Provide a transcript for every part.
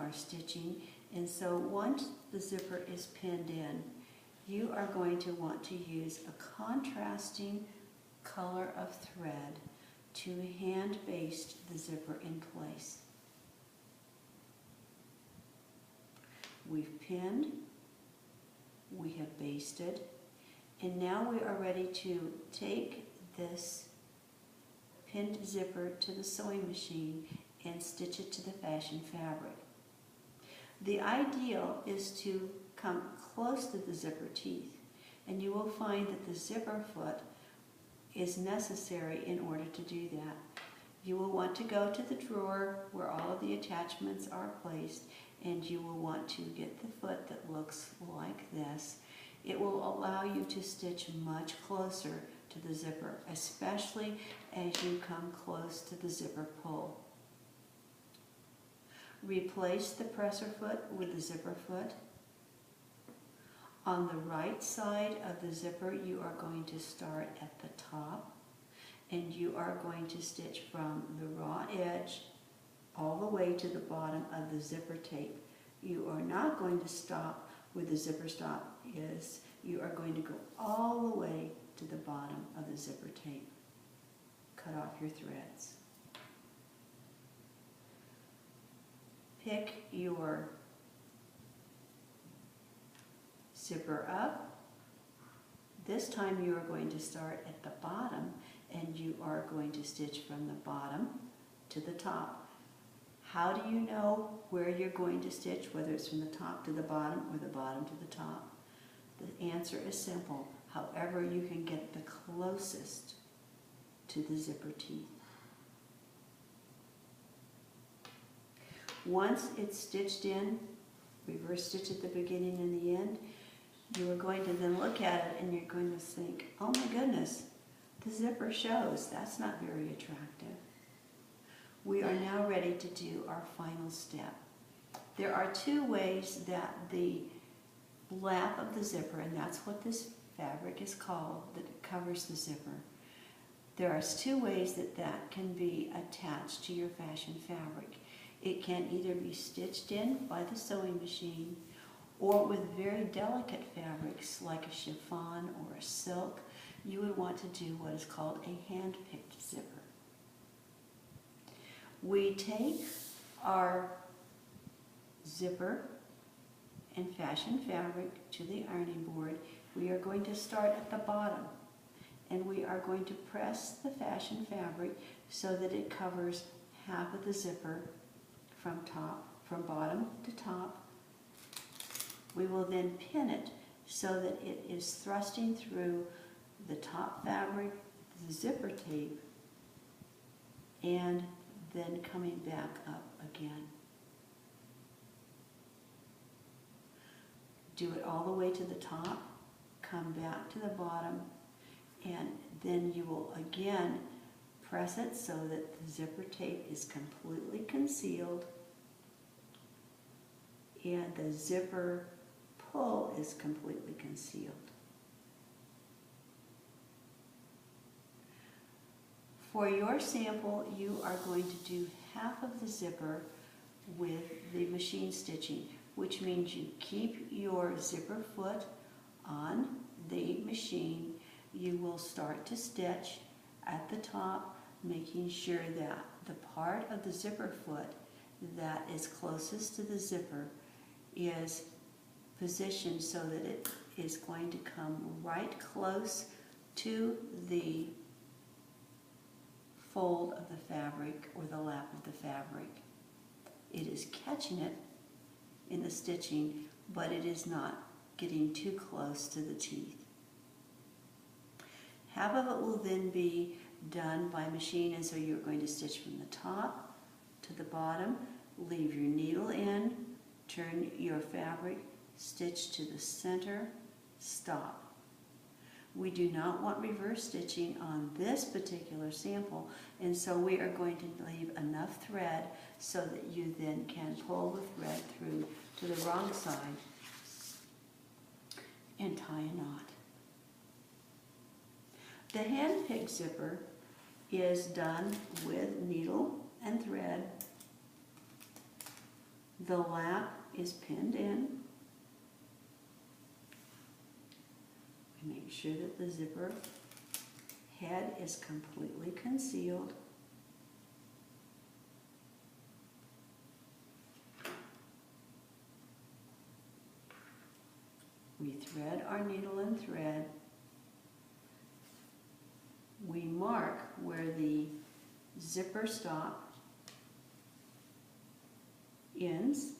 our stitching. And so once the zipper is pinned in, you are going to want to use a contrasting color of thread to hand baste the zipper in place. We've pinned, we have basted, and now we are ready to take this pinned zipper to the sewing machine and stitch it to the fashion fabric. The ideal is to come close to the zipper teeth, and you will find that the zipper foot is necessary in order to do that. You will want to go to the drawer where all of the attachments are placed, and you will want to get the foot that looks like this. It will allow you to stitch much closer to the zipper, especially as you come close to the zipper pull. Replace the presser foot with the zipper foot. On the right side of the zipper, you are going to start at the top, and you are going to stitch from the raw edge all the way to the bottom of the zipper tape. You are not going to stop where the zipper stop is. You are going to go all the way to the bottom of the zipper tape. Cut off your threads. Pick your zipper up. This time you are going to start at the bottom, and you are going to stitch from the bottom to the top. How do you know where you're going to stitch, whether it's from the top to the bottom or the bottom to the top? The answer is simple. However you can get the closest to the zipper teeth. Once it's stitched in, reverse stitch at the beginning and the end, you are going to then look at it and you're going to think, oh my goodness, the zipper shows. That's not very attractive. We are now ready to do our final step. There are two ways that the lap of the zipper, and that's what this fabric is called, that covers the zipper. There are two ways that that can be attached to your fashion fabric. It can either be stitched in by the sewing machine, or with very delicate fabrics like a chiffon or a silk, you would want to do what is called a hand-picked zipper. We take our zipper and fashion fabric to the ironing board. We are going to start at the bottom, and we are going to press the fashion fabric so that it covers half of the zipper from bottom to top. We will then pin it so that it is thrusting through the top fabric, the zipper tape, and then coming back up again. Do it all the way to the top, come back to the bottom, and then you will again press it so that the zipper tape is completely concealed and the zipper pull is completely concealed. For your sample, you are going to do half of the zipper with the machine stitching, which means you keep your zipper foot on the machine. You will start to stitch at the top, making sure that the part of the zipper foot that is closest to the zipper is positioned so that it is going to come right close to the fold of the fabric or the lap of the fabric. It is catching it in the stitching, but it is not getting too close to the teeth. Half of it will then be done by machine, and so you're going to stitch from the top to the bottom, leave your needle in, turn your fabric, stitch to the center, stop. We do not want reverse stitching on this particular sample, and so we are going to leave enough thread so that you then can pull the thread through to the wrong side and tie a knot. The hand-picked zipper is done with needle and thread The lap is pinned in. Make sure that the zipper head is completely concealed. We thread our needle and thread. We mark where the zipper stop ends,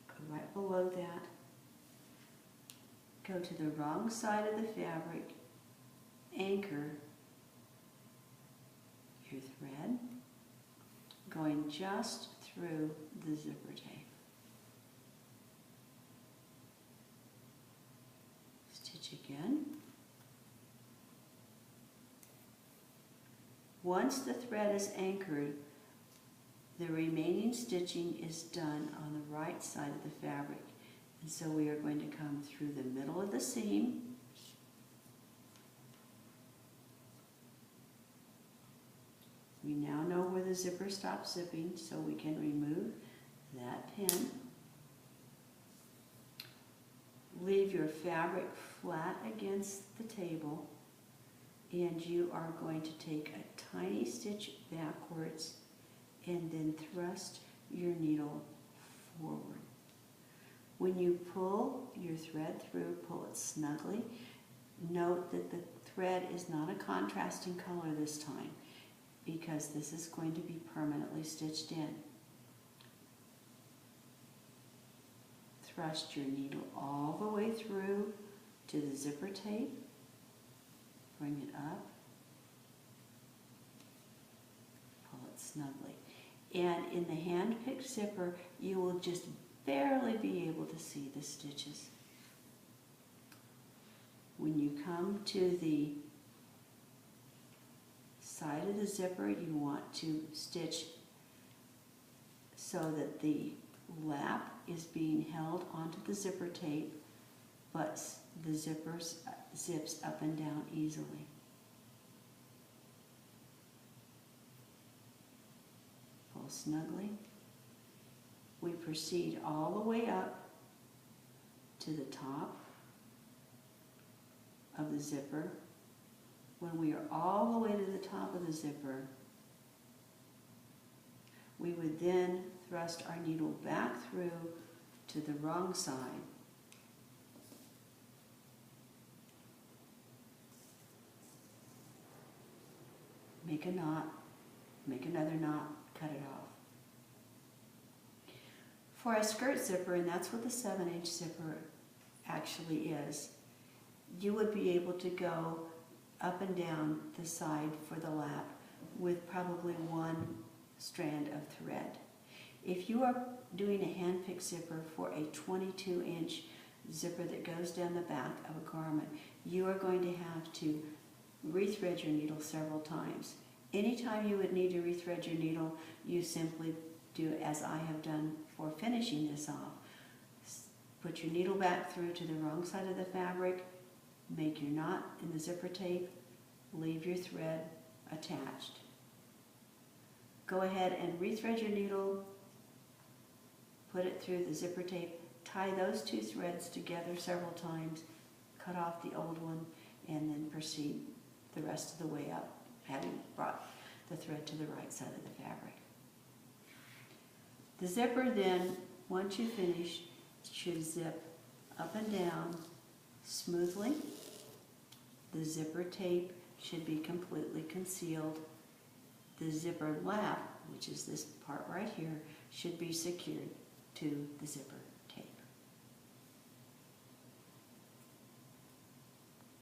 go right below that. Go to the wrong side of the fabric, anchor your thread, going just through the zipper tape. Stitch again. Once the thread is anchored, the remaining stitching is done on the right side of the fabric. And so we are going to come through the middle of the seam, we now know where the zipper stops zipping, so we can remove that pin. Leave your fabric flat against the table, and you are going to take a tiny stitch backwards and then thrust your needle forward. When you pull your thread through, pull it snugly. Note that the thread is not a contrasting color this time, because this is going to be permanently stitched in. Thrust your needle all the way through to the zipper tape. Bring it up. Pull it snugly. And in the hand-picked zipper, you will just barely be able to see the stitches. When you come to the side of the zipper, you want to stitch so that the lap is being held onto the zipper tape, but the zipper zips up and down easily. Pull snugly. We proceed all the way up to the top of the zipper. When we are all the way to the top of the zipper, we would then thrust our needle back through to the wrong side. Make a knot, make another knot, cut it off. For a skirt zipper, and that's what the 7/8 zipper actually is, you would be able to go up and down the side for the lap with probably one strand of thread. If you are doing a hand-picked zipper for a 22-inch zipper that goes down the back of a garment, you are going to have to rethread your needle several times. Anytime you would need to rethread your needle, you simply do as I have done for finishing this off. Put your needle back through to the wrong side of the fabric, make your knot in the zipper tape, leave your thread attached. Go ahead and rethread your needle, put it through the zipper tape, tie those two threads together several times, cut off the old one, and then proceed the rest of the way up, having brought the thread to the right side of the fabric. The zipper then, once you finish, should zip up and down smoothly. The zipper tape should be completely concealed. The zipper lap, which is this part right here, should be secured to the zipper.